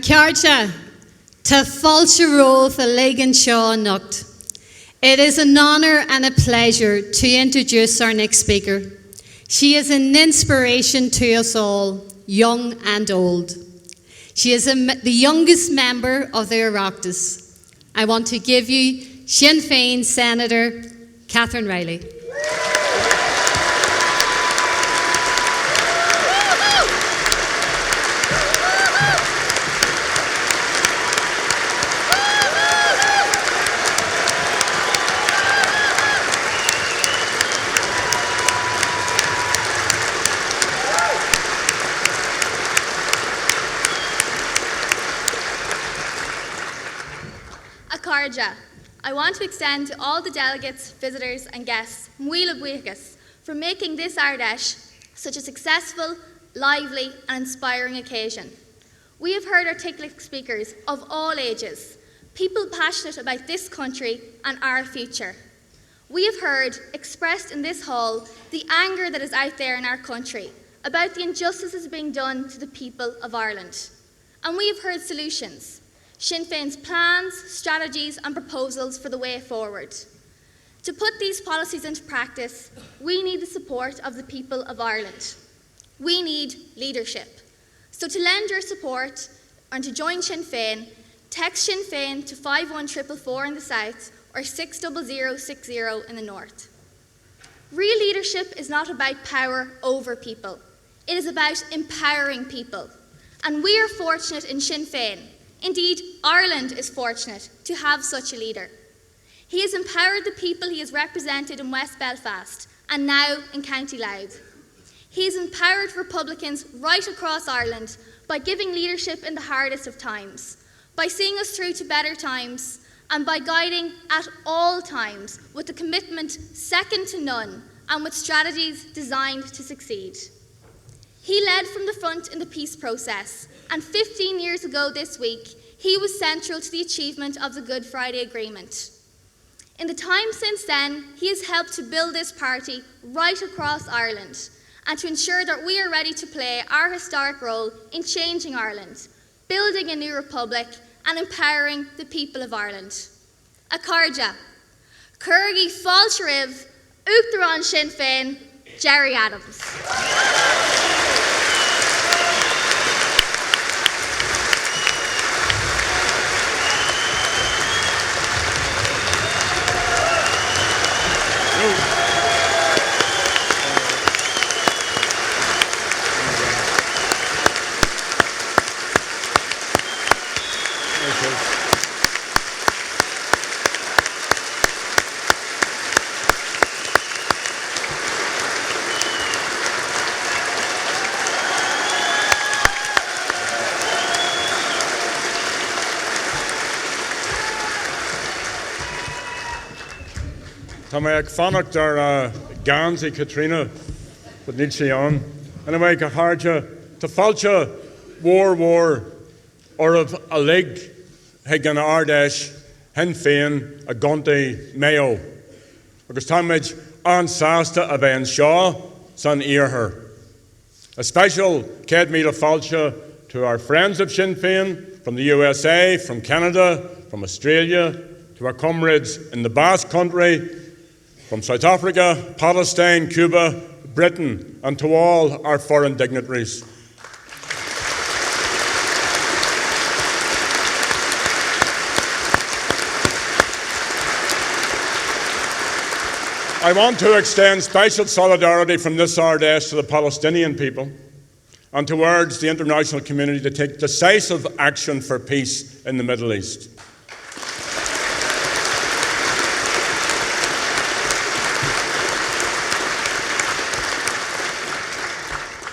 Cearta, ta fáilte róth a ligan seo nocht. It is an honour and a pleasure to introduce our next speaker. She is an inspiration to us all, young and old. She is the youngest member of the Oireachtas. I want to give you Sinn Féin Senator Catherine Riley. I want to extend to all the delegates, visitors and guests Muila Buichas for making this Ard Fheis such a successful, lively and inspiring occasion. We have heard articulate speakers of all ages, people passionate about this country and our future. We have heard, expressed in this hall, the anger that is out there in our country about the injustices being done to the people of Ireland. And we have heard solutions. Sinn Féin's plans, strategies and proposals for the way forward. To put these policies into practice, we need the support of the people of Ireland. We need leadership. So to lend your support and to join Sinn Féin, text Sinn Féin to 51444 in the south or 60060 in the north. Real leadership is not about power over people. It is about empowering people. And we are fortunate in Sinn Féin. Indeed, Ireland is fortunate to have such a leader. He has empowered the people he has represented in West Belfast and now in County Louth. He has empowered Republicans right across Ireland by giving leadership in the hardest of times, by seeing us through to better times, and by guiding at all times with a commitment second to none and with strategies designed to succeed. He led from the front in the peace process, and 15 years ago this week, he was central to the achievement of the Good Friday Agreement. In the time since then, he has helped to build this party right across Ireland and to ensure that we are ready to play our historic role in changing Ireland, building a new republic and empowering the people of Ireland. A Carja, Curgi Falshariv, Uachtaran Sinn Féin, Gerry Adams. Tá mé ag fanacht ar Gansi Katrina with níl sé an. Anyway, go háirte, tá fáilte war orh a lig heag an Ard Fheis hen féin a gontaí Mayo. Agus tá méid ansásta a bheith an seo san iarthar. A special céad míle fáilte to our friends of Sinn Féin from the USA, from Canada, from Australia, to our comrades in the Basque Country, from South Africa, Palestine, Cuba, Britain, and to all our foreign dignitaries. I want to extend special solidarity from this Ard Fheis to the Palestinian people and to urge the international community to take decisive action for peace in the Middle East.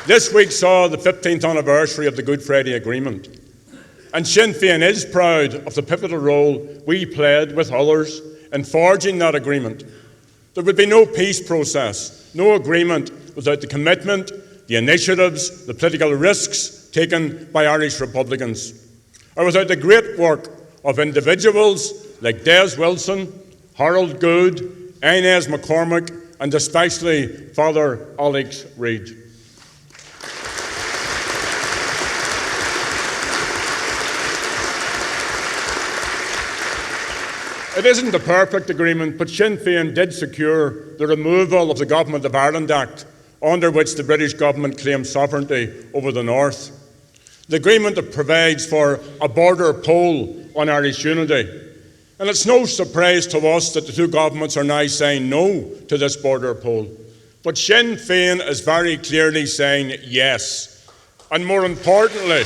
This week saw the 15th anniversary of the Good Friday Agreement, and Sinn Féin is proud of the pivotal role we played with others in forging that agreement. There would be no peace process, no agreement without the commitment, the initiatives, the political risks taken by Irish Republicans, or without the great work of individuals like Des Wilson, Harold Good, Inez McCormick, and especially Father Alex Reid. It isn't a perfect agreement, but Sinn Féin did secure the removal of the Government of Ireland Act, under which the British government claimed sovereignty over the North. The agreement provides for a border poll on Irish unity. And it's no surprise to us that the two governments are now saying no to this border poll. But Sinn Féin is very clearly saying yes. And more importantly,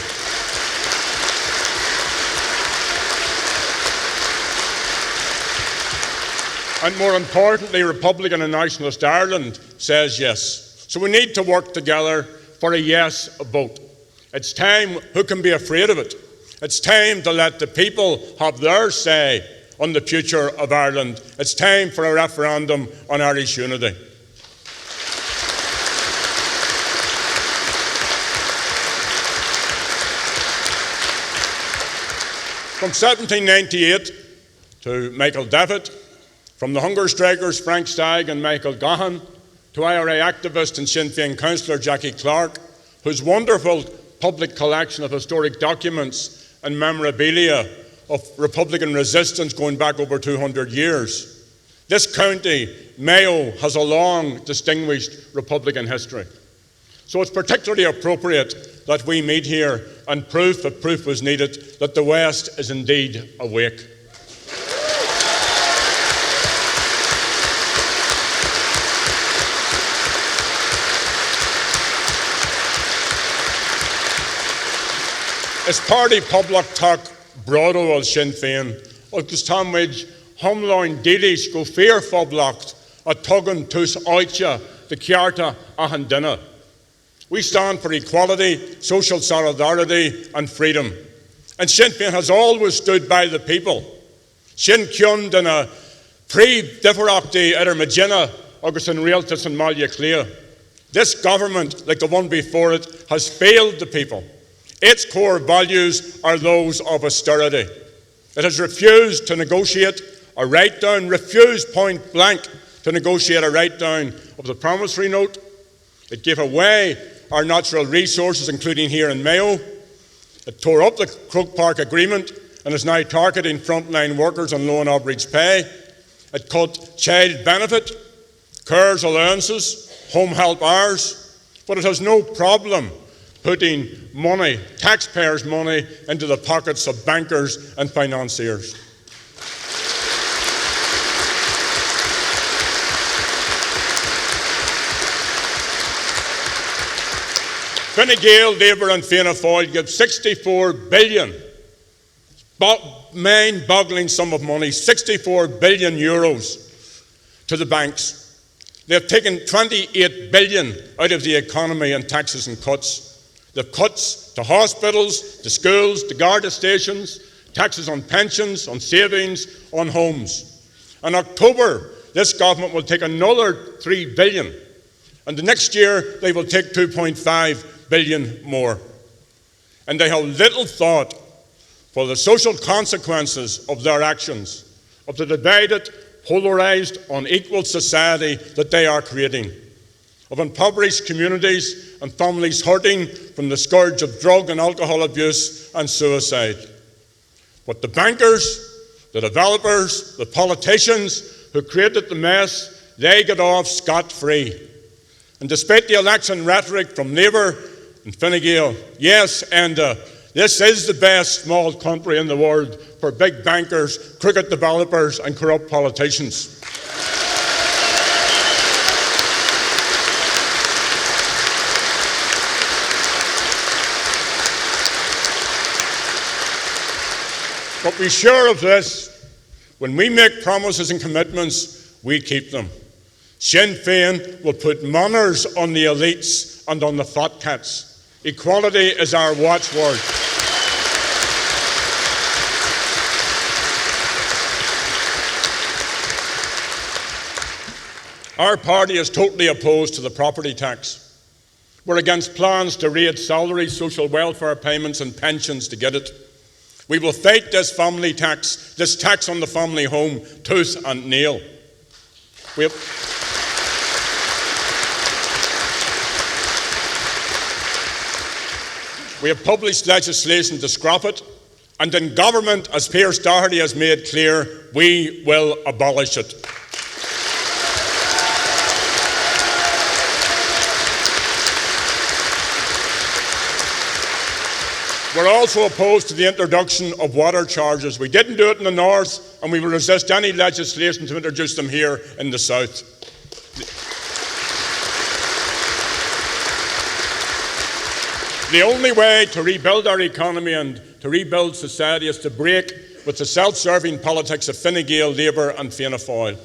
Republican and Nationalist Ireland says yes. So we need to work together for a yes vote. It's time. Who can be afraid of it? It's time to let the people have their say on the future of Ireland. It's time for a referendum on Irish unity. From 1798 to Michael Davitt, from the hunger strikers Frank Stagg and Michael Gahan, to IRA activist and Sinn Féin councillor Jackie Clark, whose wonderful public collection of historic documents and memorabilia of Republican resistance going back over 200 years. This county, Mayo, has a long, distinguished Republican history. So it's particularly appropriate that we meet here and proof, if proof was needed, that the West is indeed awake. Is party public talk broado as Sinn Féin, agus támuid thomláin dílis go fearphoblacht a tugan tús áite de cearta a an duine. We stand for equality, social solidarity and freedom. And Sinn Féin has always stood by the people. Sin cion in a pre-differachtaí idir Magina agus an Rialtas and Malya Clea. This government, like the one before it, has failed the people. Its core values are those of austerity. It has refused to negotiate a write-down, refused point blank to negotiate a write-down of the promissory note. It gave away our natural resources, including here in Mayo. It tore up the Croke Park Agreement and is now targeting frontline workers on low and average pay. It cut child benefit, carers allowances, home help hours, but it has no problem putting money, taxpayers' money, into the pockets of bankers and financiers. Fine Gael, Labour and Fianna Fáil give 64 billion, mind-boggling sum of money, 64 billion euros to the banks. They have taken 28 billion out of the economy in taxes and cuts. They've cuts to hospitals, to schools, to Garda stations, taxes on pensions, on savings, on homes. In October, this government will take another 3 billion. And the next year, they will take 2.5 billion more. And they have little thought for the social consequences of their actions, of the divided, polarised, unequal society that they are creating, of impoverished communities and families hurting from the scourge of drug and alcohol abuse and suicide. But the bankers, the developers, the politicians who created the mess, they get off scot-free. And despite the election rhetoric from Labour and Fine Gael, yes, and this is the best small country in the world for big bankers, crooked developers and corrupt politicians. But be sure of this, when we make promises and commitments, we keep them. Sinn Féin will put manners on the elites and on the fat cats. Equality is our watchword. Our party is totally opposed to the property tax. We're against plans to raise salaries, social welfare payments and pensions to get it. We will fight this family tax, this tax on the family home, tooth and nail. We have published legislation to scrap it, And in government, as Pearse Doherty has made clear, we will abolish it. We're also opposed to the introduction of water charges. We didn't do it in the north, and we will resist any legislation to introduce them here in the south. The only way to rebuild our economy and to rebuild society is to break with the self-serving politics of Fine Gael, Labour and Fianna Fáil.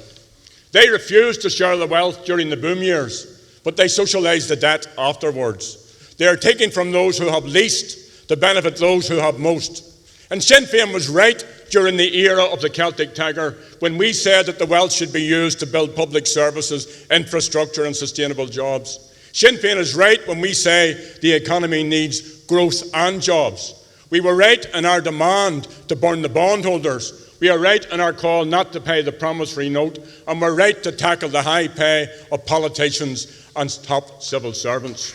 They refused to share the wealth during the boom years, but they socialised the debt afterwards. They are taking from those who have least to benefit those who have most. And Sinn Féin was right during the era of the Celtic Tiger when we said that the wealth should be used to build public services, infrastructure and sustainable jobs. Sinn Féin is right when we say the economy needs growth and jobs. We were right in our demand to burn the bondholders. We are right in our call not to pay the promissory note, and we're right to tackle the high pay of politicians and top civil servants.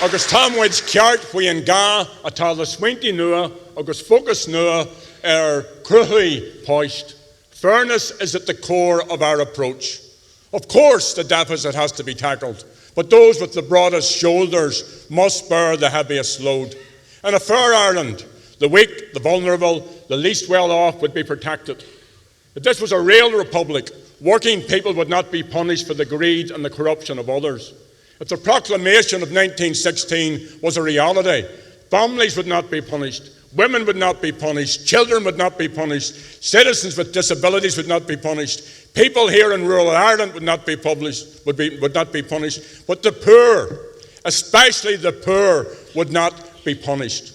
Agus támuid ceart faoin gá atá le smaointí nua agus focus nua cruthí poist. Fairness is at the core of our approach. Of course the deficit has to be tackled, but those with the broadest shoulders must bear the heaviest load. In a fair Ireland, the weak, the vulnerable, the least well off would be protected. If this was a real republic, working people would not be punished for the greed and the corruption of others. If the proclamation of 1916 was a reality, families would not be punished, women would not be punished, children would not be punished, citizens with disabilities would not be punished, people here in rural Ireland would not be punished, but the poor, especially the poor, would not be punished.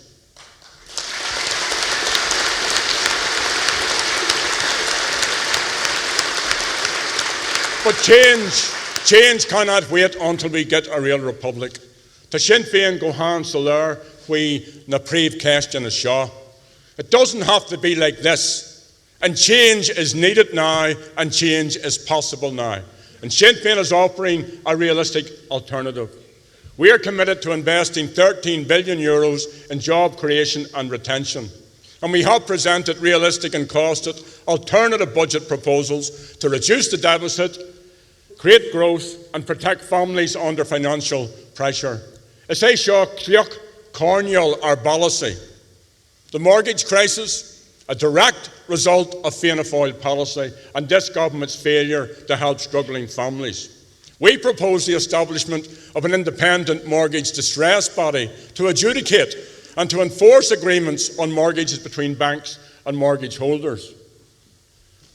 But change cannot wait until we get a real republic. To Sinn Féin go hand solar we na príomh question is seo. It doesn't have to be like this. And change is needed now, and change is possible now. And Sinn Féin is offering a realistic alternative. We are committed to investing €13 billion in job creation and retention. And we have presented realistic and costed alternative budget proposals to reduce the deficit, create growth and protect families under financial pressure. As I saw cleoch corneal our policy. The mortgage crisis, a direct result of Fianna Fáil policy and this government's failure to help struggling families. We propose the establishment of an independent mortgage distress body to adjudicate and to enforce agreements on mortgages between banks and mortgage holders.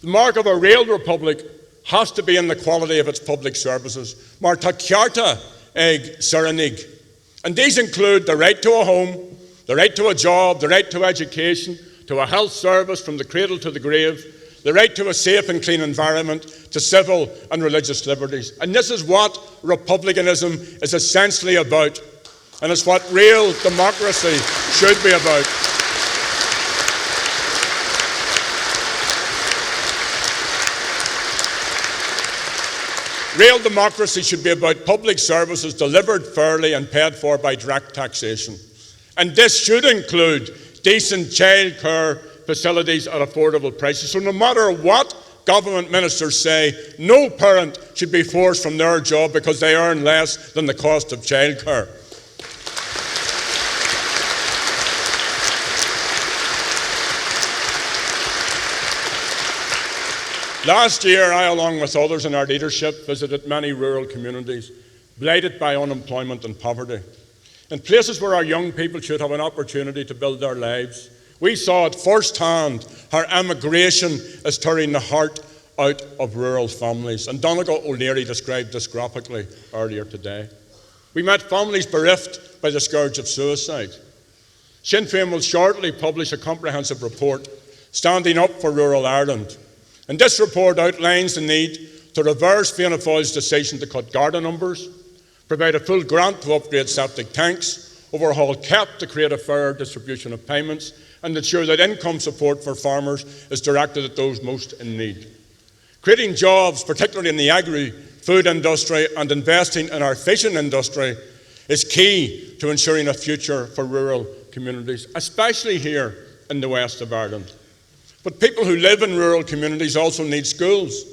The mark of a real republic has to be in the quality of its public services. Mar tá cearta ag Saranig. And these include the right to a home, the right to a job, the right to education, to a health service from the cradle to the grave, the right to a safe and clean environment, to civil and religious liberties. And this is what republicanism is essentially about. And it's what real democracy should be about. Real democracy should be about public services delivered fairly and paid for by direct taxation. And this should include decent childcare facilities at affordable prices. So no matter what government ministers say, no parent should be forced from their job because they earn less than the cost of childcare. Last year, I, along with others in our leadership, visited many rural communities blighted by unemployment and poverty. In places where our young people should have an opportunity to build their lives, we saw at first hand how emigration is tearing the heart out of rural families. And Donegal O'Leary described this graphically earlier today. We met families bereft by the scourge of suicide. Sinn Féin will shortly publish a comprehensive report standing up for rural Ireland. And this report outlines the need to reverse Fianna Fáil's decision to cut Garda numbers, provide a full grant to upgrade septic tanks, overhaul CAP to create a fair distribution of payments, and ensure that income support for farmers is directed at those most in need. Creating jobs, particularly in the food industry and investing in our fishing industry is key to ensuring a future for rural communities, especially here in the west of Ireland. But people who live in rural communities also need schools,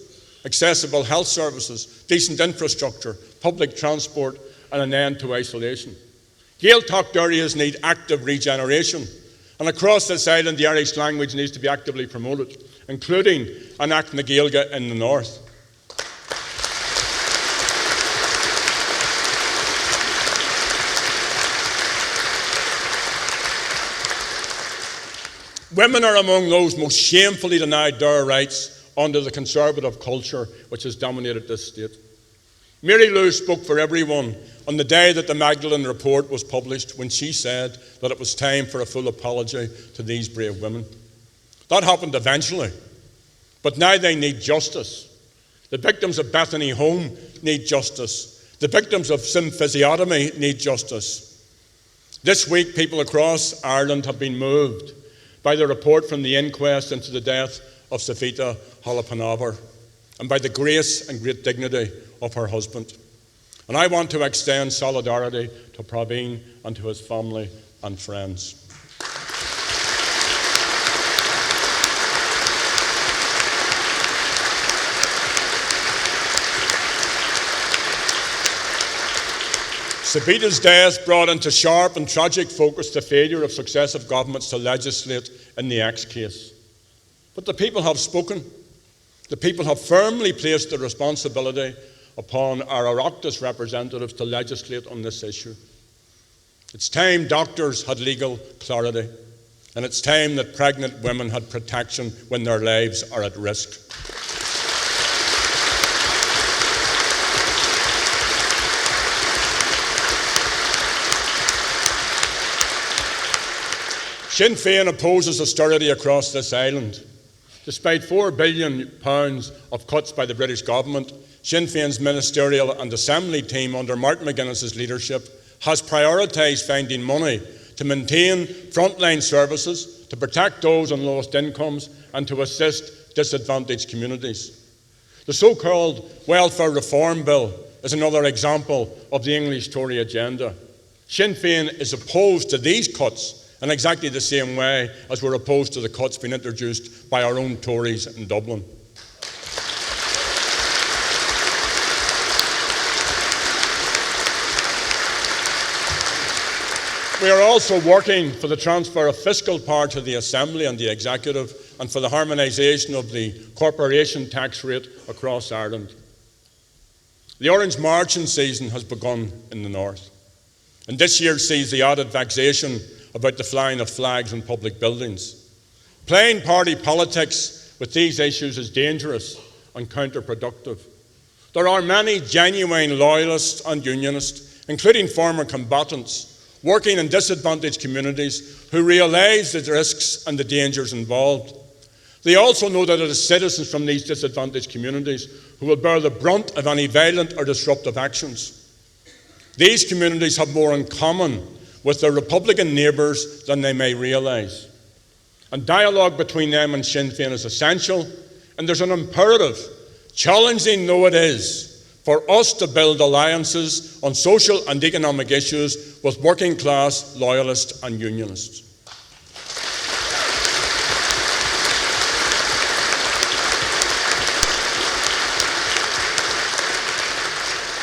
accessible health services, decent infrastructure, public transport, and an end to isolation. Gaeltacht areas need active regeneration, and across this island the Irish language needs to be actively promoted, including an Act na Gaeilge in the north. Women are among those most shamefully denied their rights under the conservative culture which has dominated this state. Mary Lou spoke for everyone on the day that the Magdalene report was published when she said that it was time for a full apology to these brave women. That happened eventually, but now they need justice. The victims of Bethany Home need justice. The victims of Sinn physiotomy need justice. This week, people across Ireland have been moved by the report from the inquest into the death of Savita Holopanova and by the grace and great dignity of her husband. And I want to extend solidarity to Praveen and to his family and friends. Savita's death brought into sharp and tragic focus the failure of successive governments to legislate in the X case. But the people have spoken. The people have firmly placed the responsibility upon our Oireachtas representatives to legislate on this issue. It's time doctors had legal clarity, and it's time that pregnant women had protection when their lives are at risk. Sinn Féin opposes austerity across this island. Despite £4 billion of cuts by the British government, Sinn Féin's ministerial and assembly team under Martin McGuinness's leadership has prioritised finding money to maintain frontline services, to protect those on lowest incomes, and to assist disadvantaged communities. The so-called Welfare Reform Bill is another example of the English Tory agenda. Sinn Féin is opposed to these cuts in exactly the same way as we're opposed to the cuts being introduced by our own Tories in Dublin. We are also working for the transfer of fiscal power to the Assembly and the Executive and for the harmonisation of the corporation tax rate across Ireland. The orange marching season has begun in the north, and this year sees the added vexation about the flying of flags in public buildings. Playing party politics with these issues is dangerous and counterproductive. There are many genuine loyalists and unionists, including former combatants, working in disadvantaged communities who realise the risks and the dangers involved. They also know that it is citizens from these disadvantaged communities who will bear the brunt of any violent or disruptive actions. These communities have more in common with their Republican neighbours than they may realise. And dialogue between them and Sinn Féin is essential, and there's an imperative, challenging though it is, for us to build alliances on social and economic issues with working class loyalists and unionists.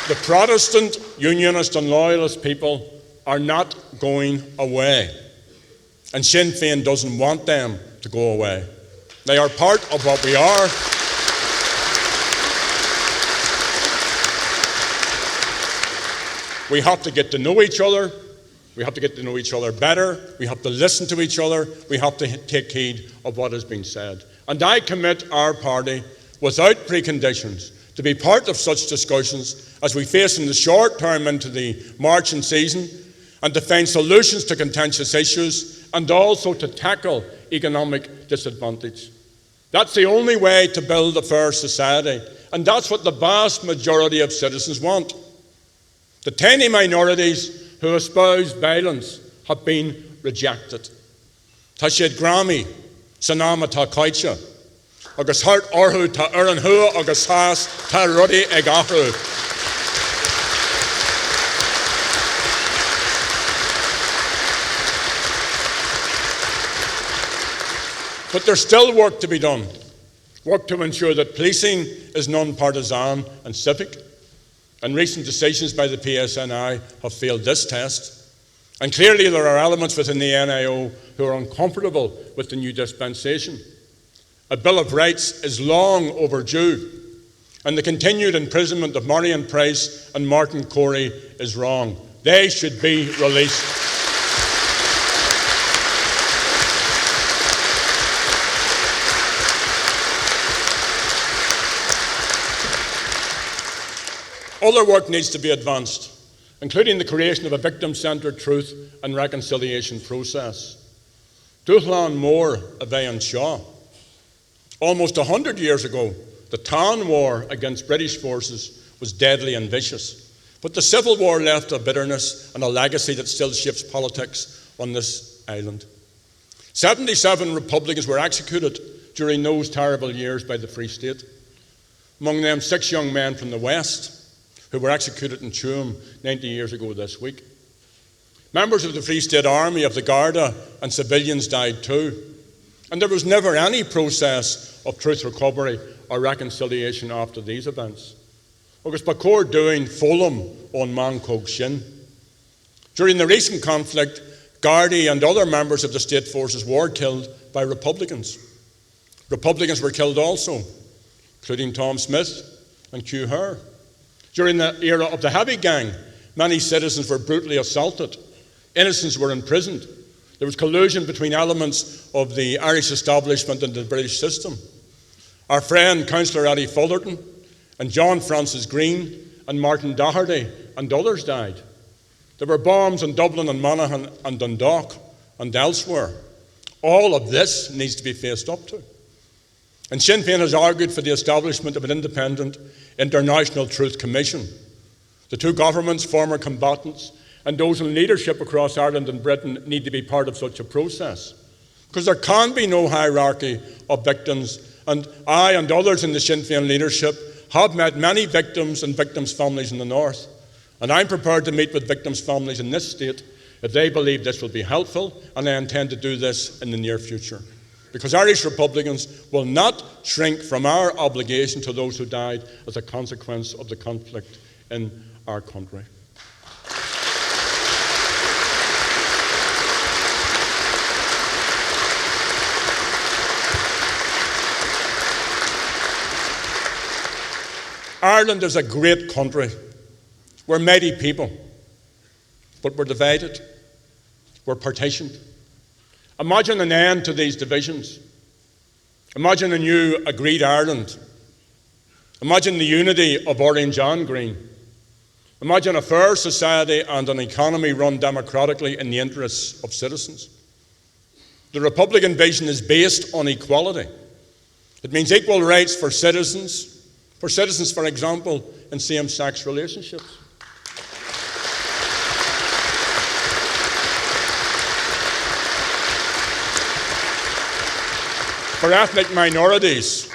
The Protestant, unionist and loyalist people are not going away. And Sinn Féin doesn't want them to go away. They are part of what we are. We have to get to know each other. We have to get to know each other better. We have to listen to each other. We have to take heed of what has been said. And I commit our party, without preconditions, to be part of such discussions as we face in the short term into the marching season, and to find solutions to contentious issues, and also to tackle economic disadvantage. That's the only way to build a fair society, and that's what the vast majority of citizens want. The tiny minorities who espouse violence have been rejected. Tá siad Grammy, Sanama Tá Caiite. agus hart orthu tá ar an hua agus has tá rudí ag ahrú. But there's still work to be done. Work to ensure that policing is non-partisan and civic. And recent decisions by the PSNI have failed this test. And clearly there are elements within the NIO who are uncomfortable with the new dispensation. A Bill of Rights is long overdue, and the continued imprisonment of Marion Price and Martin Corey is wrong. They should be released. Other work needs to be advanced, including the creation of a victim-centred truth and reconciliation process. Dúchlan mór a bheith an seo. Almost 100 years ago, the Town War against British forces was deadly and vicious. But the Civil War left a bitterness and a legacy that still shapes politics on this island. 77 Republicans were executed during those terrible years by the Free State. Among them, 6 young men from the West, who were executed in Tuam 90 years ago this week. Members of the Free State Army, of the Garda, and civilians died too. And there was never any process of truth recovery or reconciliation after these events. Agus ba cóir doing Fulham on man cóg Sinn. During the recent conflict, Gerry and other members of the state forces were killed by Republicans. Republicans were killed also, including Tom Smith and Q Hare. During the era of the Heavy Gang, many citizens were brutally assaulted. Innocents were imprisoned. There was collusion between elements of the Irish establishment and the British system. Our friend Councillor Eddie Fullerton and John Francis Green and Martin Doherty and others died. There were bombs in Dublin and Monaghan and Dundalk and elsewhere. All of this needs to be faced up to. And Sinn Féin has argued for the establishment of an independent International Truth Commission. The two governments, former combatants, and those in leadership across Ireland and Britain need to be part of such a process. Because there can be no hierarchy of victims, and I and others in the Sinn Féin leadership have met many victims and victims' families in the north. And I'm prepared to meet with victims' families in this state if they believe this will be helpful, and I intend to do this in the near future. Because Irish Republicans will not shrink from our obligation to those who died as a consequence of the conflict in our country. Ireland is a great country. We're mighty people, but we're divided. We're partitioned. Imagine an end to these divisions. Imagine a new agreed Ireland. Imagine the unity of orange and green. Imagine a fair society and an economy run democratically in the interests of citizens. The Republican vision is based on equality. It means equal rights for citizens, for example, in same-sex relationships. For ethnic minorities,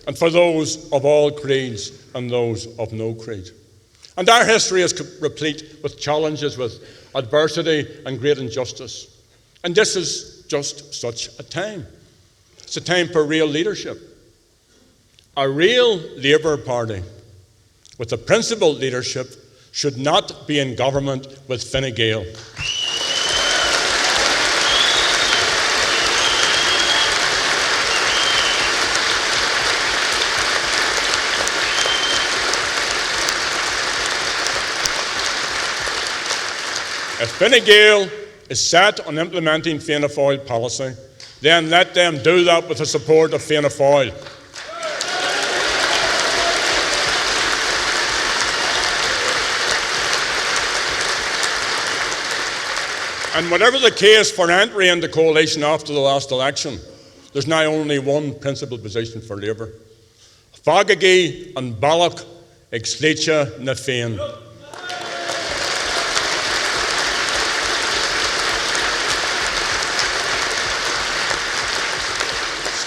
and for those of all creeds and those of no creed. And our history is replete with challenges, with adversity and great injustice. And this is just such a time. It's a time for real leadership. A real Labour Party with a principled leadership should not be in government with Fine Gael. If Fine Gael is set on implementing Fianna Fáil policy, then let them do that with the support of Fianna Fáil. And whatever the case for entry into coalition after the last election, there's now only one principled position for Labour. Fagagi and Balak ag sléite na Féin.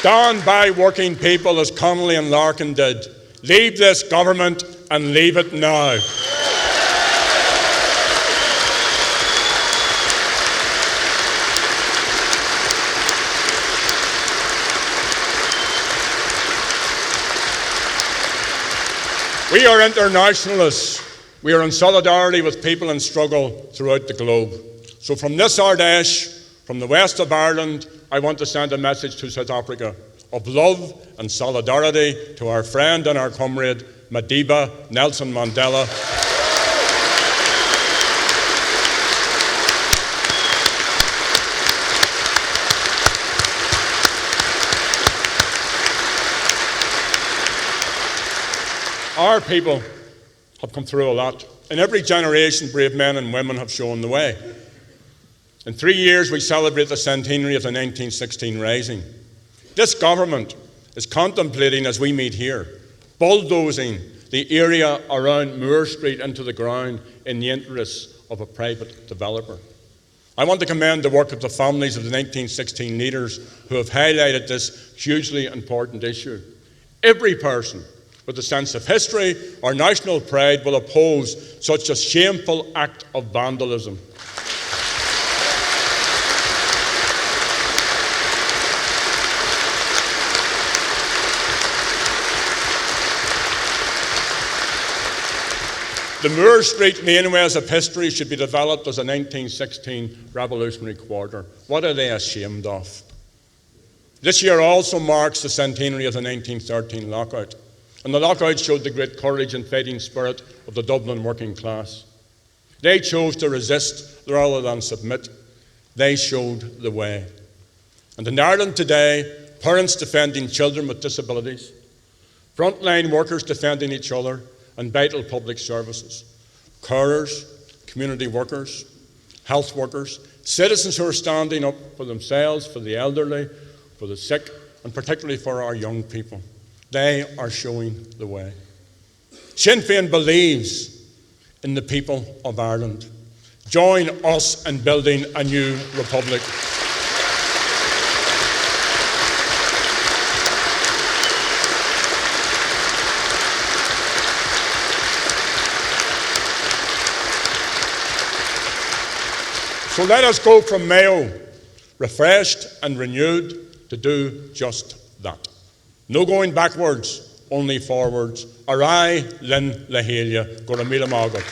Stand by working people as Connolly and Larkin did. Leave this government and leave it now. We are internationalists. We are in solidarity with people in struggle throughout the globe. So from this Ard Fheis, from the west of Ireland, I want to send a message to South Africa of love and solidarity to our friend and our comrade, Madiba Nelson Mandela. Our people have come through a lot. In every generation, brave men and women have shown the way. In 3 years, we celebrate the centenary of the 1916 Rising. This government is contemplating, as we meet here, bulldozing the area around Moore Street into the ground in the interests of a private developer. I want to commend the work of the families of the 1916 leaders who have highlighted this hugely important issue. Every person with a sense of history or national pride will oppose such a shameful act of vandalism. The Moore Street laneways of history should be developed as a 1916 revolutionary quarter. What are they ashamed of? This year also marks the centenary of the 1913 lockout. And the lockout showed the great courage and fighting spirit of the Dublin working class. They chose to resist rather than submit. They showed the way. And in Ireland today, parents defending children with disabilities, frontline workers defending each other, and vital public services, carers, community workers, health workers, citizens who are standing up for themselves, for the elderly, for the sick, and particularly for our young people. They are showing the way. Sinn Féin believes in the people of Ireland. Join us in building a new republic. So let us go from Mayo, refreshed and renewed, to do just that. No going backwards, only forwards. Arai Lynn Lahelia, Goramila Margaret.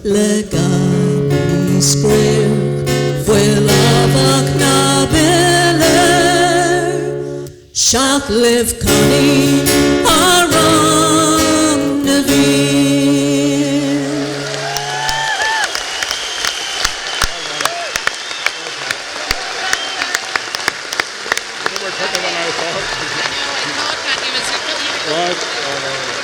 Legami square, fue lava. Seach live Connie around the veil. Right.